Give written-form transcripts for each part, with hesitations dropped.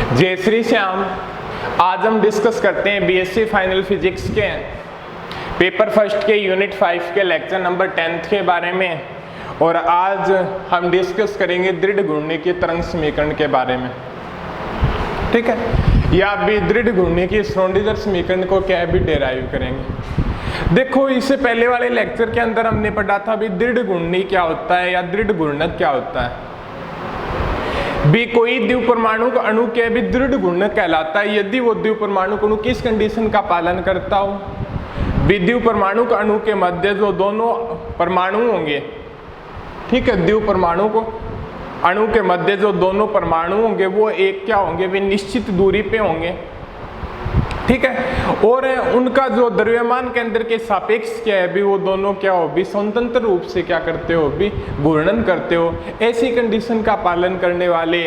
जय श्री श्याम। आज हम डिस्कस करते हैं बीएससी फाइनल फिजिक्स के पेपर फर्स्ट के यूनिट 5 के लेक्चर नंबर 10 के बारे में। और आज हम डिस्कस करेंगे दृढ़ घूर्णी की तरंग समीकरण के बारे में। ठीक है, या भी दृढ़ घूर्णी की श्रोडिंगर समीकरण को क्या भी डेराइव करेंगे। देखो, इससे पहले वाले लेक्चर के अंदर हमने पढ़ा था भी दृढ़ घूर्णी क्या होता है या दृढ़ घूर्णक क्या होता है। भी कोई द्विपरमाणु का अणु के भी दृढ़ घूर्णक कहलाता है यदि वो द्विपरमाणु अणु किस कंडीशन का पालन करता हो। भी द्विपरमाणु का अणु के मध्य जो दोनों परमाणु होंगे, ठीक है, द्विपरमाणु को अणु के मध्य जो दोनों परमाणु होंगे वो एक क्या होंगे, भी निश्चित दूरी पे होंगे। ठीक है, और उनका जो द्रव्यमान केंद्र के सापेक्ष क्या है भी वो दोनों क्या हो भी स्वतंत्र रूप से क्या करते हो भी घूर्णन करते हो। ऐसी कंडीशन का पालन करने वाले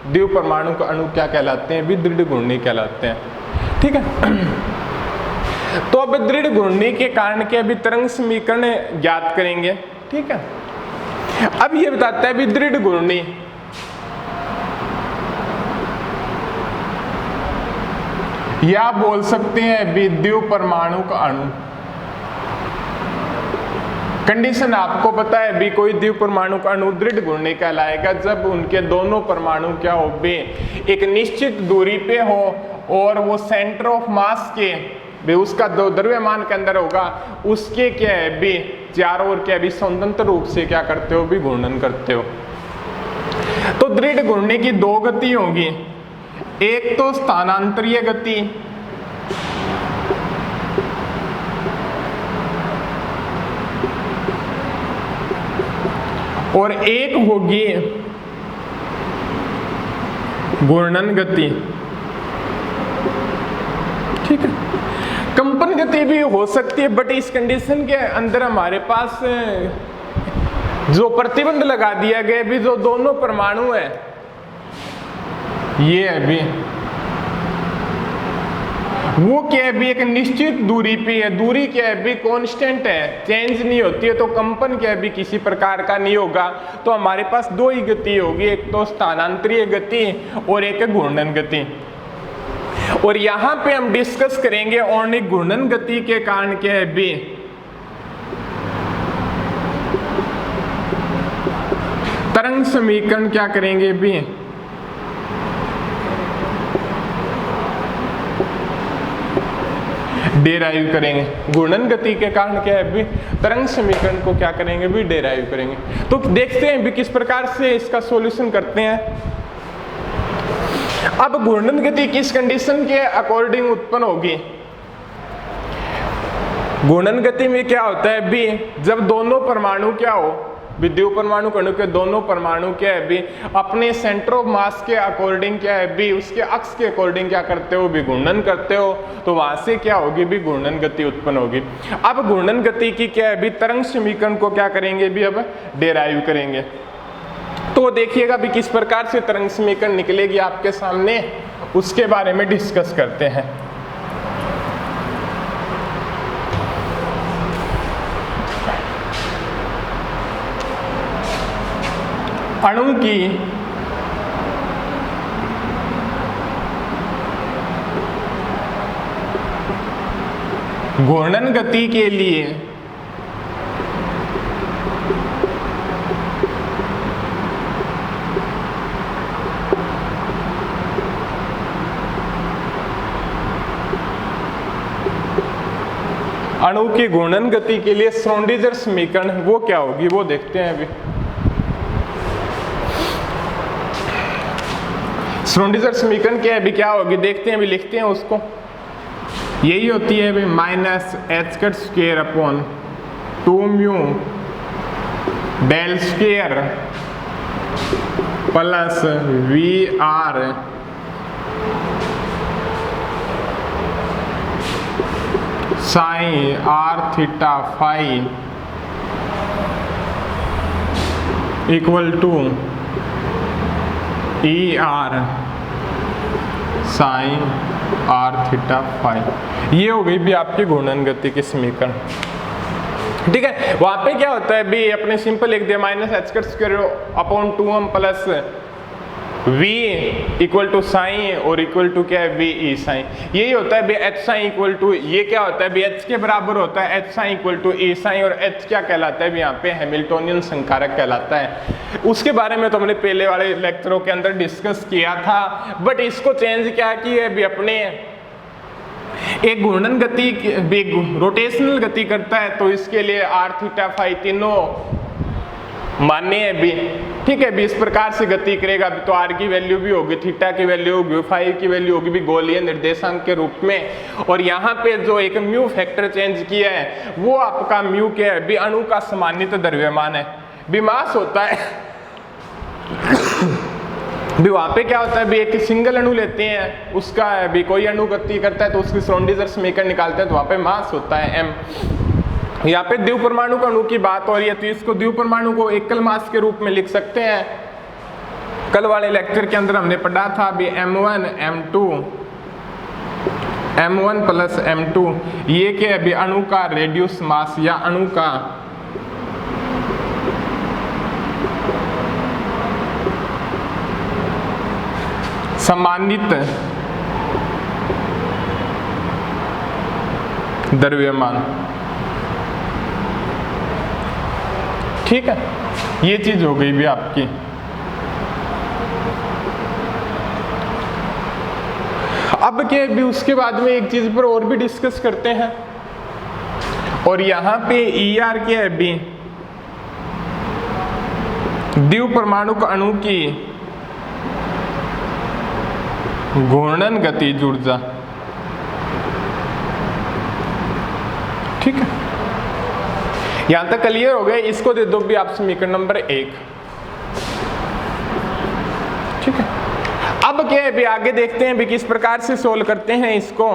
द्विपरमाणु का अणु क्या कहलाते हैं भी दृढ़ घूर्णी कहलाते हैं। ठीक है, तो अब दृढ़ घूर्णी के कारण के अभी तरंग समीकरण ज्ञात करेंगे। ठीक है, अब ये बताता है भी दृढ़ घूर्णी या बोल सकते हैं भी द्विपरमाणु का अणु। कंडीशन आपको पता है भी कोई द्विपरमाणु का अणु दृढ़ घूर्णी कहलाएगा जब उनके दोनों परमाणु क्या हो भी एक निश्चित दूरी पे हो और वो सेंटर ऑफ मास के भी उसका जो द्रव्यमान के अंदर होगा उसके क्या है भी चारों ओर क्या भी स्वतंत्र रूप से क्या करते हो भी घूर्णन करते हो। तो दृढ़ घूर्णी की दो गति होगी, एक तो स्थानांतरीय गति और एक होगी घूर्णन गति। ठीक है, कंपन गति भी हो सकती है, बट इस कंडीशन के अंदर हमारे पास जो प्रतिबंध लगा दिया गया भी जो दोनों परमाणु है ये है भी वो क्या है भी एक निश्चित दूरी पे है, दूरी क्या है भी कांस्टेंट है, चेंज नहीं होती है, तो कंपन क्या है भी किसी प्रकार का नहीं होगा। तो हमारे पास दो ही गति होगी, एक तो स्थानांतरीय गति और एक घूर्णन गति। और यहां पे हम डिस्कस करेंगे ओनली घूर्णन गति के कारण क्या है भी तरंग समीकरण क्या करेंगे भी डेराइव करेंगे। घूर्णन गति के कारण क्या है भी तरंग समीकरण को क्या करेंगे भी डेराइव करेंगे। तो देखते हैं भी किस प्रकार से इसका सॉल्यूशन करते हैं। अब घूर्णन गति किस कंडीशन के अकॉर्डिंग उत्पन्न होगी। घूर्णन गति में क्या होता है भी जब दोनों परमाणु क्या हो द्विपरमाणु अणु के दोनों परमाणु क्या है भी अपने सेंटर ऑफ मास के अकॉर्डिंग क्या है भी उसके अक्ष के अकॉर्डिंग क्या करते हो भी घूर्णन करते हो, तो वहां से क्या होगी भी घूर्णन गति उत्पन्न होगी। अब घूर्णन गति की क्या है भी तरंग समीकरण को क्या करेंगे भी अब डेराइव करेंगे। तो देखिएगा भी किस प्रकार से तरंग समीकरण निकलेगी आपके सामने, उसके बारे में डिस्कस करते हैं। अणु की घूर्णन गति के लिए अणु की घूर्णन गति के लिए श्रोडिंगर समीकरण वो क्या होगी वो देखते हैं अभी। श्रोडिंगर समीकरण क्या है भी क्या होगी देखते हैं अभी, लिखते हैं उसको। यही होती है भी minus H cut square upon 2 mu del square plus V R sine R theta phi equal to E R sine R theta phi. ये हो गई भी आपकी घूर्णन गति की समीकरण। ठीक है, वहां पे क्या होता है भी अपने सिंपल लिख दिया minus H cut square upon 2m plus V equal to sine और इक्वल टू क्या है, V E साइन। यही होता है H साइन इक्वल टू, ये क्या होता है H के बराबर होता है H sine equal to E sine, और H क्या कहलाता है यहाँ पे, हैमिल्टोनियन संकारक कहलाता है। उसके बारे में तो हमने पहले वाले लेक्चरों के अंदर डिस्कस किया था, बट इसको चेंज क्या किया है, अपने एक घूर्णन गति, रोटेशनल गति करता है, तो इसके लिए r थीटा फाई तीनों मान्य है भी, ठीक है भी। इस प्रकार से गति करेगा भी, तो r की वैल्यू भी होगी, थीटा की वैल्यू होगी, फाई की वैल्यू होगी भी गोलीय निर्देशांक के रूप में। और यहाँ पे जो एक म्यू फैक्टर चेंज किया है वो आपका म्यू क्या है भी, अणु का समानित द्रव्यमान है भी, मास होता है भी। वहाँ पे क्या होता है भी, एक सिंगल अणु लेते हैं, उसका भी कोई अणु गति करता है तो उसकी श्रोडिंगर समीकरण निकालते हैं, तो वहाँ पे मास होता है m। यहाँ पे द्विपरमाणु अणु की बात हो रही है, तो इसको द्विपरमाणु को एकल मास के रूप में लिख सकते हैं। कल वाले लेक्चर के अंदर हमने पढ़ा था भी m1 प्लस m2, ये क्या है भी, अणु का रेड्यूस मास या अणु का सम्मानित द्रव्यमान, ठीक है। ये चीज हो गई भी आपकी। अब क्या भी, उसके बाद में एक चीज पर और भी डिस्कस करते हैं, और यहां पे ER क्या है भी, द्विपरमाणु अणु की घूर्णन गतिज ऊर्जा, ठीक है। यहां तक क्लियर हो गए। इसको दे दो भी आप समीकरण नंबर 1, ठीक है। अब क्या है भी, आगे देखते हैं भी किस प्रकार से सोल्व करते हैं इसको।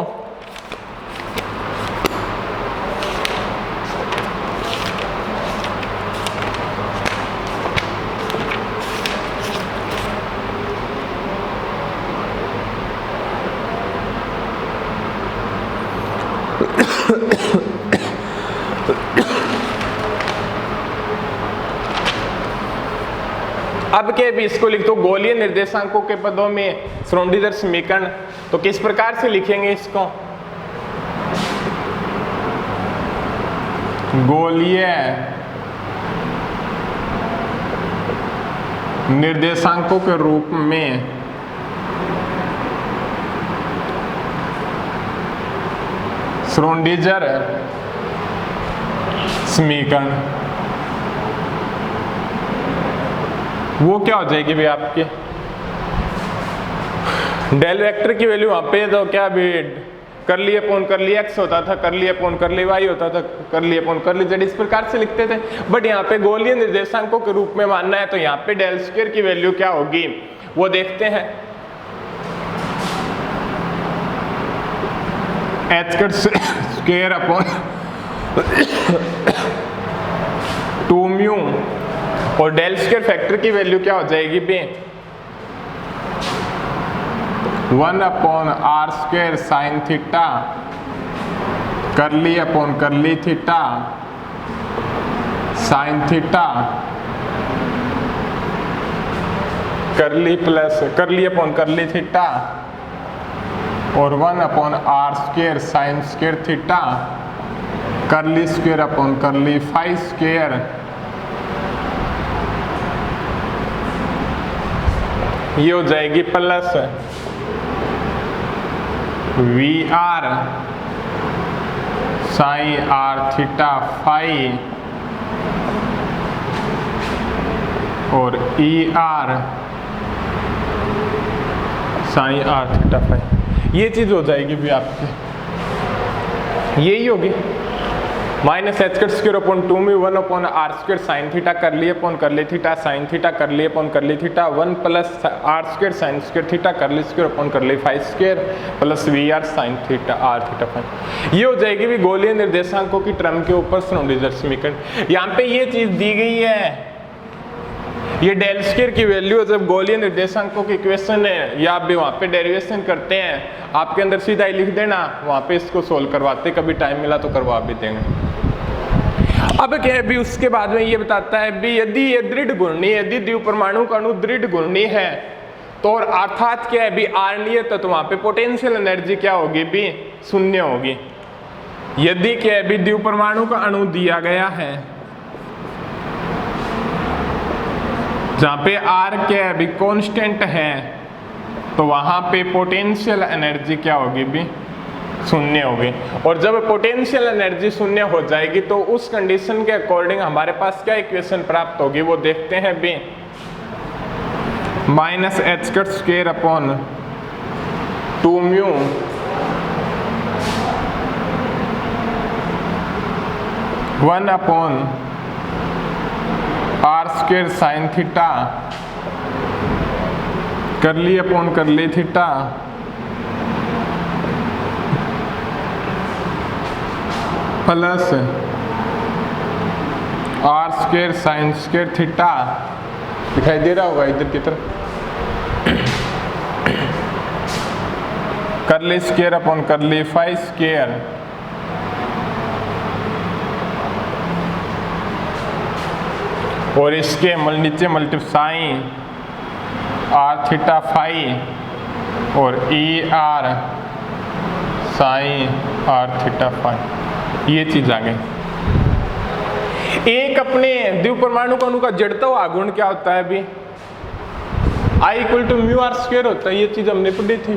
अब के भी इसको लिख दो गोलीय निर्देशांकों के पदों में श्रोडिंगर समीकरण। तो किस प्रकार से लिखेंगे इसको, गोलीय निर्देशांकों के रूप में श्रोडिंगर समीकरण। वो क्या हो जाएगी भी आपके, डेल वेक्टर की वैल्यू वहां पे तो क्या भी कर लिए अपॉन कर लिए x होता था, कर लिए अपॉन कर लिए y होता था, कर लिए अपॉन कर लिए z, इस प्रकार से लिखते थे। बट यहाँ पे गोलीय निर्देशांकों के रूप में मानना है, तो यहाँ पे डेल स्क्वायर की वैल्यू क्या होगी वो देखते हैं। h स्क्वायर अपॉन 2 म्यू, और डेल स्क्वायर फैक्टर की वैल्यू क्या हो जाएगी बे, 1 upon r square sine theta, curly upon curly theta sine theta, curly plus curly upon curly theta, और 1 upon r square sine square theta, curly square upon curly phi square. ये हो जाएगी plus VR sine r theta phi, और ER sine r theta phi. ये चीज हो जाएगी भी आपकी, यही होगी माइनस h स्क्वायर अपॉन 2 में 1 upon r square sine theta, कर लिए upon curly theta sine theta, कर लिए upon curly theta, 1 plus r square sine square theta, curly square upon curly phi square, plus VR sine theta r theta phi. ये हो जाएगी भी गोलीय निर्देशांकों की term के ऊपर श्रोडिंगर समीकरण। यहाँ पे ये चीज दी गई है, ये डेल स्क्वायर की वैल्यू जब गोलीय निर्देशांकों की इक्वेशन है, या आप भी वहाँ पे डेरिवेशन करते हैं, आपके अंदर सीधा ही लिख देना, वहाँ पे इसको सोल्व करवाते, कभी टाइम मिला तो करवा भी देंगे। अब क्या है भी, उसके बाद में ये बताता है भी, यदि ये दृढ़ घूर्णी, यदि द्विपरमाणु का अणु दृढ़ घूर्णी है, तो तो और अर्थात क्या है भी आर नहीं है तो वहां पे पोटेंशियल एनर्जी क्या होगी भी शून्य होगी। यदि क्या है भी द्विपरमाणु का अणु दिया गया है जहां पे आर क्या है भी कांस्टेंट है तो वहां पे पोटेंशियल एनर्जी क्या होगी भी शून्य होगी। और जब पोटेंशियल एनर्जी शून्य हो जाएगी तो उस कंडीशन के अकॉर्डिंग हमारे पास क्या इक्वेशन प्राप्त होगी वो देखते हैं भी minus H cut square upon 2 mu one upon R square sine theta curly upon curly theta plus R square sine square theta दिखाई दे रहा होगा इधर की तरफ curly square upon curly phi square और इसके नीचे मल्टीप्लाई आर थीटा फाई और E R sine R theta phi, ये चीज आ गई। एक अपने द्विपरमाणु अणु का जड़ता हुआ गुण क्या होता है अभी I equal to mu R square होता है। ये चीज हमने पढ़ी थी,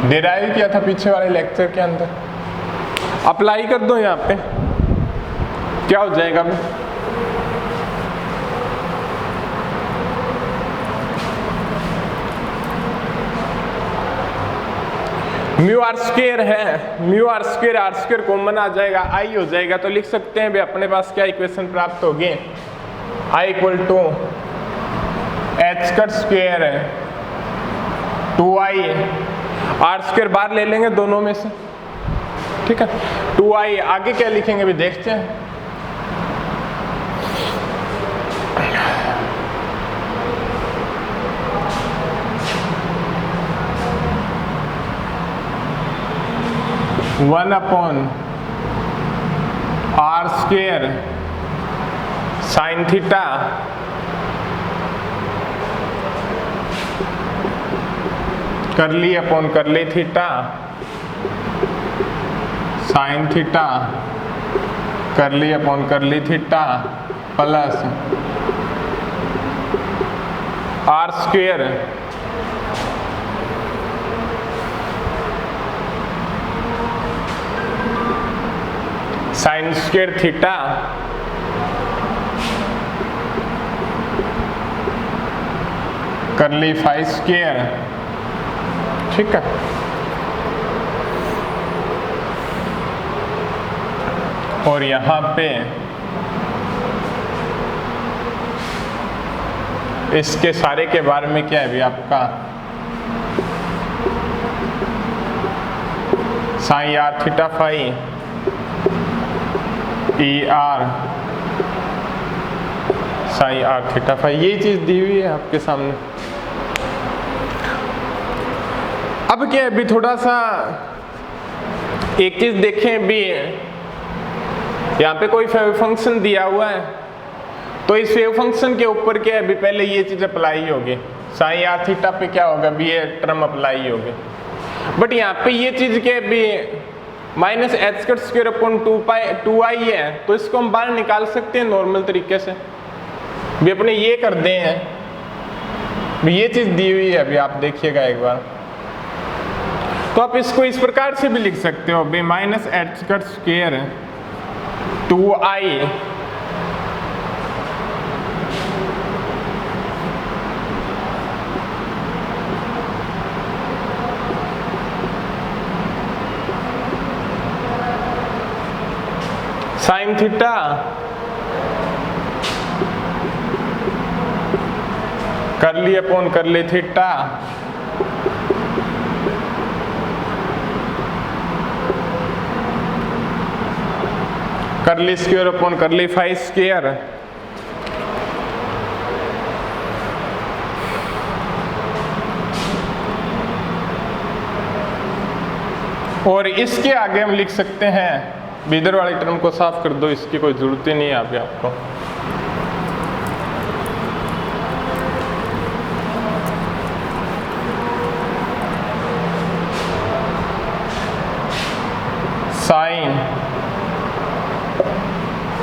डिराइव किया था पीछे वाले लेक्चर के अंदर। अप्लाई कर दो यहाँ पे, क्या हो जाएगा अभी म्यू आर स्क्वायर है, म्यू आर स्क्वायर कॉमन आ जाएगा, आई हो जाएगा तो लिख सकते हैं भी अपने पास क्या इक्वेशन प्राप्त होगी I equal to h cut square 2i R square बाहर ले लेंगे दोनों में से, ठीक है। 2i आगे क्या लिखेंगे भी देखते हैं। One upon R square sine theta curly upon curly theta sine theta curly upon curly theta plus R square sine square theta curly phi square, ठीक है। और यहां पे इसके सारे के बारे में क्या है भी आपका sine R theta phi E R sine R theta phi, ये चीज दी हुई है आपके सामने। अब क्या है भी थोड़ा सा एक चीज देखें भी, यहाँ पे कोई फंक्शन दिया हुआ है तो इस वेव फंक्शन के ऊपर क्या है भी पहले ये चीज अप्लाई होगी, साइन आर थीटा पे क्या होगा भी ये टर्म अप्लाई होगी। बट यहाँ पे ये चीज क्या है भी minus H cut square upon 2i है तो इसको हम बाहर निकाल सकते हैं नॉर्मल तरीके से भी, अपने ये कर दें हैं भी ये चीज दी हुई है अभी आप देखिएगा एक बार। तो आप इसको इस प्रकार से भी लिख सकते हो भी minus H cut square 2i sign theta curly upon curly theta curly square upon curly phi square और इसके आगे हम लिख सकते हैं इधर वाली टर्म को साफ कर दो, इसकी कोई जरूरत ही नहीं है अभी आपको।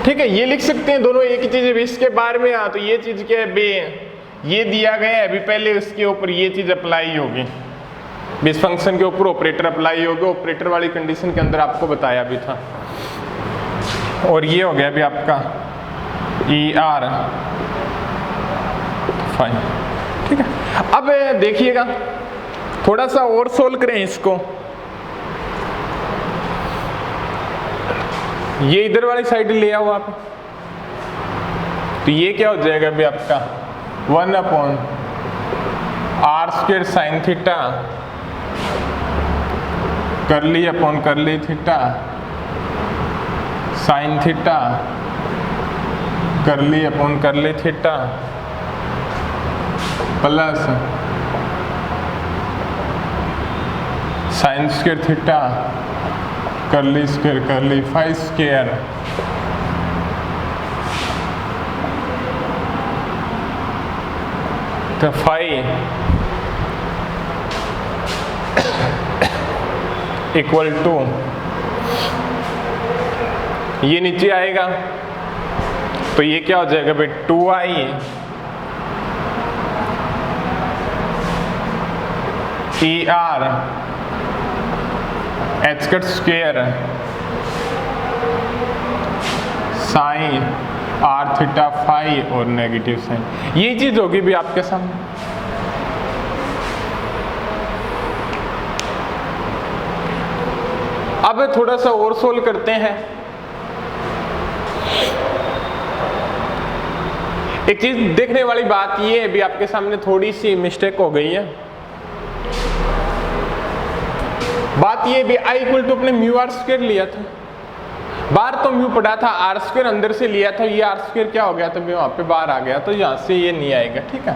ठीक है, ये लिख सकते हैं दोनों एक ही चीज है। इसके बारे में तो ये चीज क्या है बे, ये दिया गया है अभी, पहले इसके ऊपर ये चीज अप्लाई होगी, इस फंक्शन के ऊपर ऑपरेटर अप्लाई होगा, ऑपरेटर वाली कंडीशन के अंदर आपको बताया भी था। और ये हो गया अभी आपका ER फाइन। ठीक है, अब देखिएगा थोड़ा सा और सोल्व करें इसको। ये इधर वाली साइड ले आओ आप, तो ये क्या हो जाएगा अभी आपका 1/r² sin theta curly upon curly theta sin theta curly upon curly theta plus sin² theta curly square करली फाई स्क्वायर तो फाई इक्वल टू, ये नीचे आएगा तो ये क्या हो जाएगा भाई 2i ER h² sine r theta phi और नेगेटिव साइन, ये चीज होगी भी आपके सामने। अब थोड़ा सा और सोल्व करते हैं। एक चीज देखने वाली बात ये है भी आपके सामने थोड़ी सी मिस्टेक हो गई है। बात ये भी i इक्वल टू अपने μr² लिया था, बाहर तो म्यू पड़ा था, r² अंदर से लिया था, ये r² क्या हो गया तो वहां पे बाहर आ गया, तो यहां से ये नहीं आएगा। ठीक है,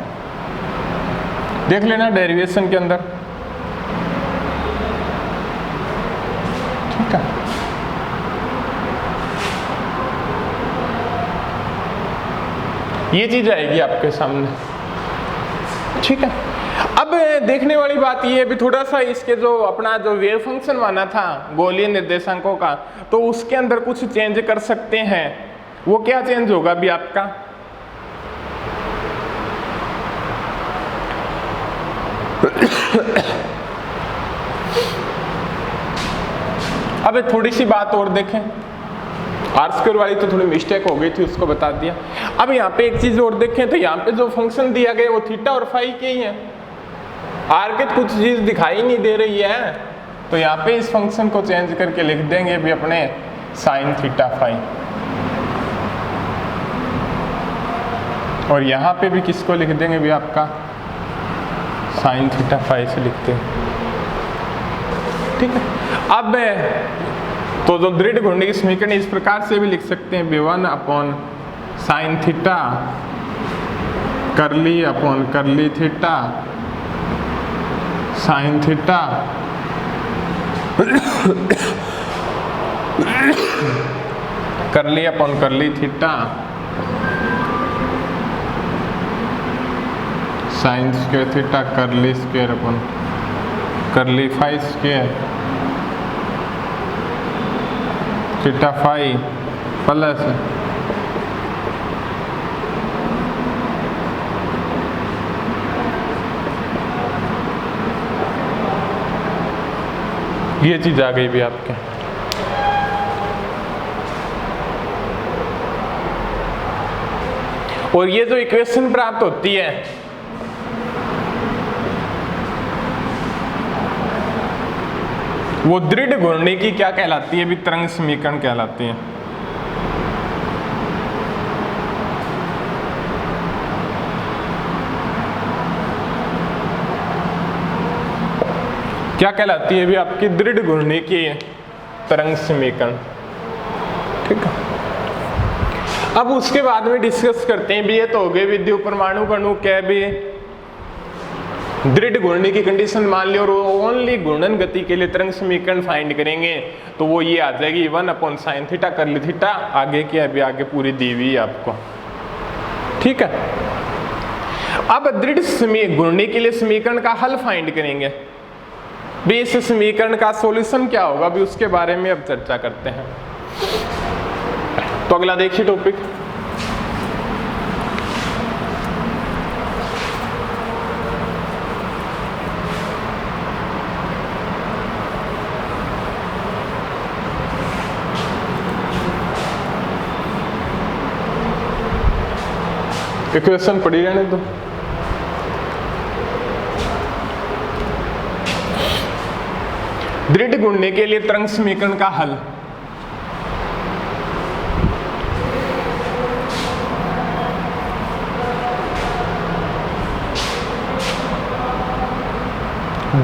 देख लेना डेरिवेशन के अंदर। ठीक है, ये चीज आएगी आपके सामने। ठीक है, अब देखने वाली बात ये है भी थोड़ा सा इसके जो अपना जो वेव फंक्शन माना था गोलीय निर्देशांकों का, तो उसके अंदर कुछ चेंज कर सकते हैं। वो क्या चेंज होगा भी आपका, अब थोड़ी सी बात और देखें, r² वाली तो थोड़ी मिस्टेक हो गई थी, उसको बता दिया। अब यहाँ पे एक चीज और देखें तो यहाँ पे जो फंक्शन दिया गया वो थीटा और फाई के ही है, r के कुछ चीज दिखाई नहीं दे रही है, तो यहाँ पे इस फंक्शन को चेंज करके लिख देंगे भी अपने साइन थीटा फाई, और यहाँ पे भी किसको लिख देंगे भी आपका साइन थीटा फाई से लिखते हैं। ठीक है, अब तो जो दृढ़ घूर्णी की समीकरण इस प्रकार से भी लिख सकते हैं, 1 upon sine theta curly upon curly theta sine theta curly upon curly theta sine square theta curly square upon curly phi square theta phi plus ये चीज आ गई भी आपके। और ये जो इक्वेशन प्राप्त होती है वो दृढ़ घूर्णी की क्या कहलाती है भी, तरंग समीकरण कहलाती है। क्या कहलाती है भी आपकी दृढ़ घूर्णी की तरंग समीकरण। ठीक है, अब उसके बाद में डिस्कस करते हैं भी, ये तो हो गए विद्युत परमाणु कणु क्या भी दृढ़ घूर्णी की कंडीशन मान ली, और ओनली घूर्णन गति के लिए तरंग समीकरण फाइंड करेंगे, तो वो ये आ जाएगी 1 अपॉन साइन थीटा करली थीटा, आगे की अभी आगे पूरी दी हुई है आपको। ठीक है, अब दृढ़ घूर्णी के लिए समीकरण का हल फाइंड करेंगे भी, इस समीकरण का सॉल्यूशन क्या होगा भी, उसके बारे में अब चर्चा करते हैं। तो अगला देखिए टॉपिक, इक्वेशन पढ़ी रहने दो। दृढ़ गुणने के लिए तरंग समीकरण का हल।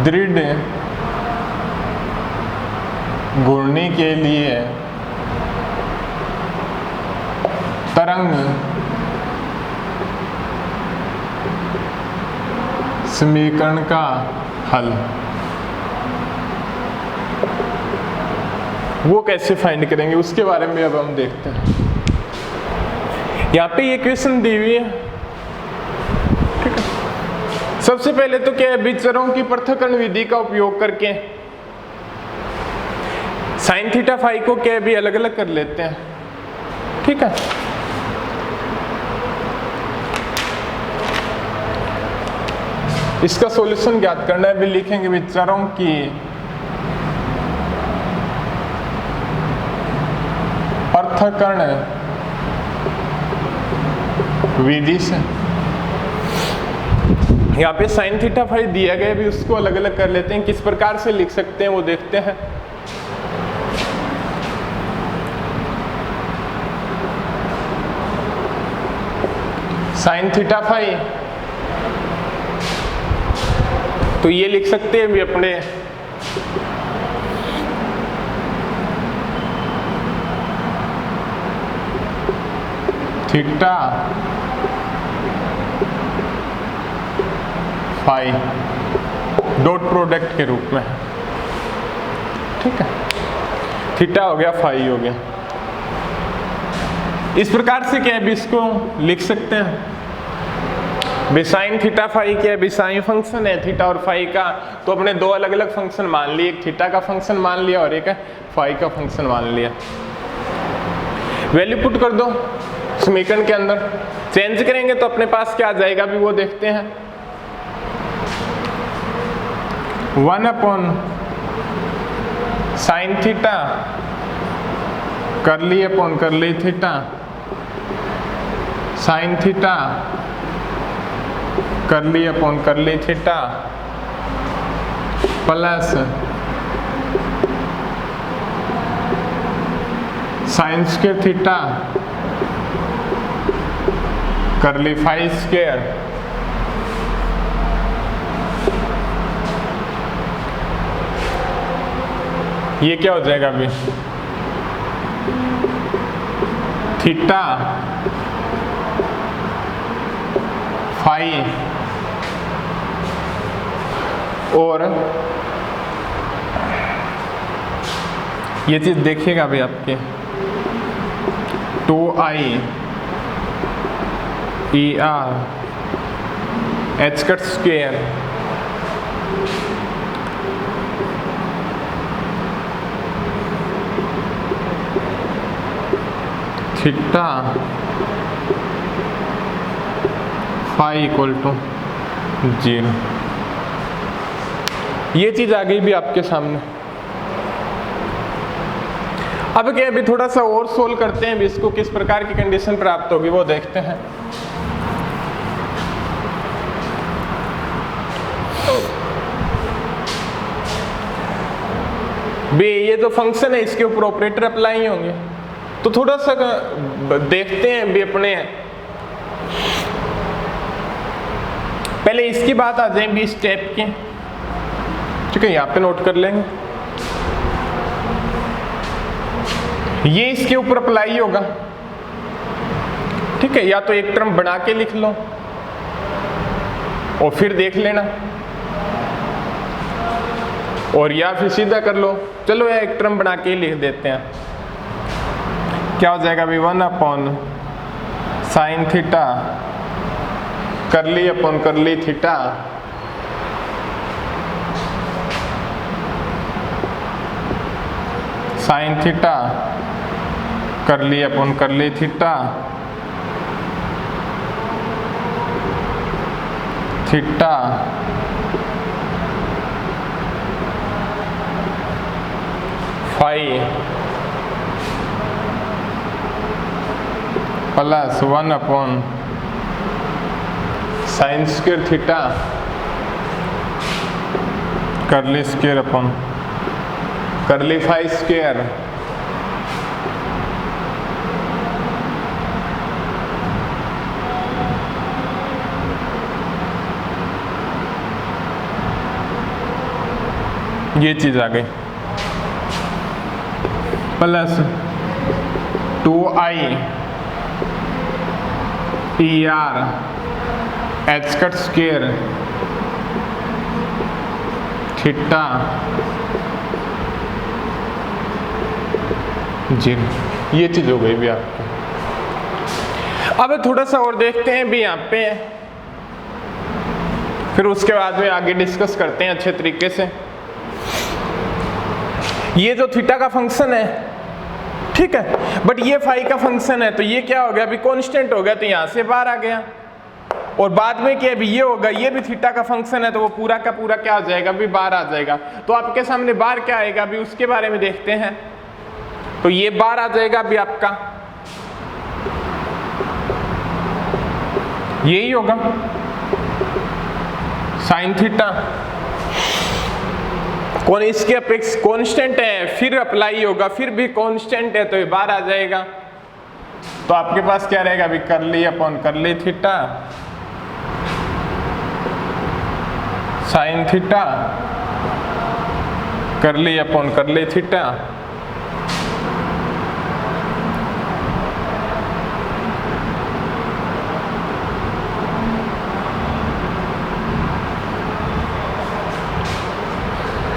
दृढ़ गुणने के लिए तरंग समीकरण का हल वो कैसे फाइंड करेंगे उसके बारे में अब हम देखते हैं। यहाँ पे ये क्वेश्चन दी हुई है, ठीक है। सबसे पहले तो क्या है, विचरों की पृथक्करण विधि का उपयोग करके साइन थीटा फाई को क्या भी अलग अलग कर लेते हैं, ठीक है। इसका सॉल्यूशन ज्ञात करना है, भी लिखेंगे विचरों की पृथक्करण विधि से। यहाँ पे साइन थीटा फाई दिया गया, भी उसको अलग अलग कर लेते हैं। किस प्रकार से लिख सकते हैं वो देखते हैं। साइन थीटा फाई तो ये लिख सकते हैं भी अपने थीटा फाई डॉट प्रोडक्ट के रूप में, ठीक है। थीटा हो गया, फाई हो गया। इस प्रकार से क्या है भी इसको लिख सकते हैं। बेसाइन थीटा फाई क्या है, बेसाइन फंक्शन है थीटा और फाई का, तो अपने दो अलग अलग फंक्शन मान लिए, एक थीटा का फंक्शन मान लिया और एक फाई का फंक्शन मान लिया। वैल्यू पुट कर दो समीकरण के अंदर, चेंज करेंगे तो अपने पास क्या आ जाएगा भी वो देखते हैं। 1 upon sine theta curly upon curly theta sine theta curly upon curly theta plus sign square theta curly phi square ये क्या हो जाएगा अभी, थीटा फाई और ये चीज देखिएगा अभी आपके 2i ER h cut square theta phi equal to 0। ये चीज आ गई भी आपके सामने। अब क्या अभी थोड़ा सा और सोल्व करते हैं, भी इसको किस प्रकार की कंडीशन प्राप्त होगी वो देखते हैं। बे ये जो फंक्शन है इसके ऊपर ऑपरेटर अप्लाई होंगे, तो थोड़ा सा देखते हैं भी अपने पहले इसकी बात आ जाए भी स्टेप की, ठीक है। यहाँ पे नोट कर लेंगे, ये इसके ऊपर अप्लाई होगा, ठीक है। या तो एक टर्म बना के लिख लो और फिर देख लेना, और या फिर सीधा कर लो। चलो या एक टर्म बना के लिख देते हैं। क्या हो जाएगा अभी 1 upon sine theta curly upon curly theta sine theta curly upon curly theta theta phi plus 1 upon sine square theta curly square upon curly phi square ये चीज आ गई plus 2i ER H cut square theta 0। ये चीज हो गई भी आपकी। अब थोड़ा सा और देखते हैं भी यहाँ पे, फिर उसके बाद में आगे डिस्कस करते हैं अच्छे तरीके से। ये जो थीटा का फंक्शन है, ठीक है, बट ये फाई का फंक्शन है, तो ये क्या हो गया अभी कांस्टेंट हो गया, तो यहां से बाहर आ गया। और बाद में क्या अभी ये होगा, ये भी थीटा का फंक्शन है, तो वो पूरा का पूरा क्या हो जाएगा अभी बाहर आ जाएगा। तो आपके सामने बाहर क्या आएगा अभी उसके बारे में देखते हैं। तो ये बाहर आ जाएगा अभी आपका, यही होगा साइन थीटा, कौन इसके अपेक्ष कांस्टेंट है, फिर अप्लाई होगा, फिर भी कांस्टेंट है, तो ये बाहर आ जाएगा। तो आपके पास क्या रहेगा अभी करली upon curly theta sine theta curly upon curly theta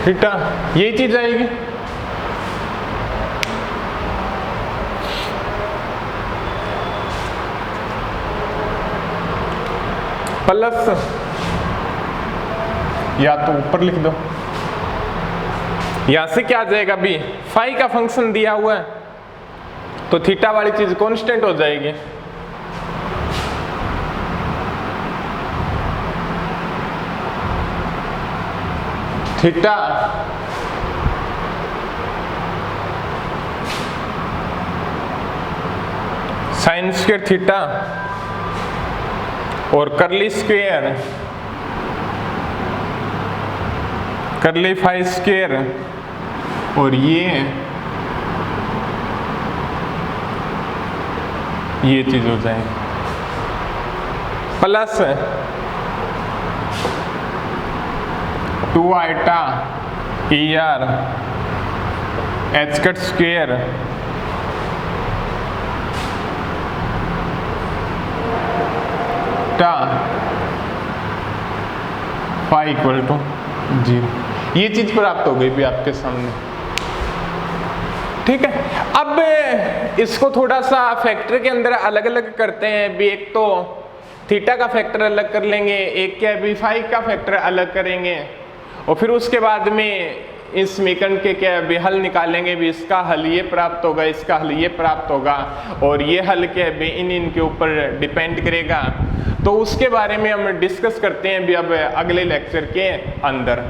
theta, यही चीज आएगी। प्लस या तो ऊपर लिख दो, यहां से क्या आ जाएगा अभी फाई का फंक्शन दिया हुआ है, तो थीटा वाली चीज कांस्टेंट हो जाएगी। थीटा साइन स्क्वायर थीटा और करली स्क्वायर करली फाई स्क्वायर, और ये चीज हो जाएगी प्लस 2 आइटा ER एच कट स्क्वायर टा फाई इक्वल टू 0। ये चीज प्राप्त हो गई भी आपके सामने, ठीक है। अब इसको थोड़ा सा फैक्टर के अंदर अलग अलग करते हैं भी, एक तो थीटा का फैक्टर अलग कर लेंगे, एक क्या भी फाई का फैक्टर अलग करेंगे, और फिर उसके बाद में इस समीकरण के क्या भी हल निकालेंगे भी, इसका हल ये प्राप्त होगा, इसका हल ये प्राप्त होगा, और ये हल क्या भी इनके ऊपर डिपेंड करेगा। तो उसके बारे में हम डिस्कस करते हैं भी अब अगले लेक्चर के अंदर।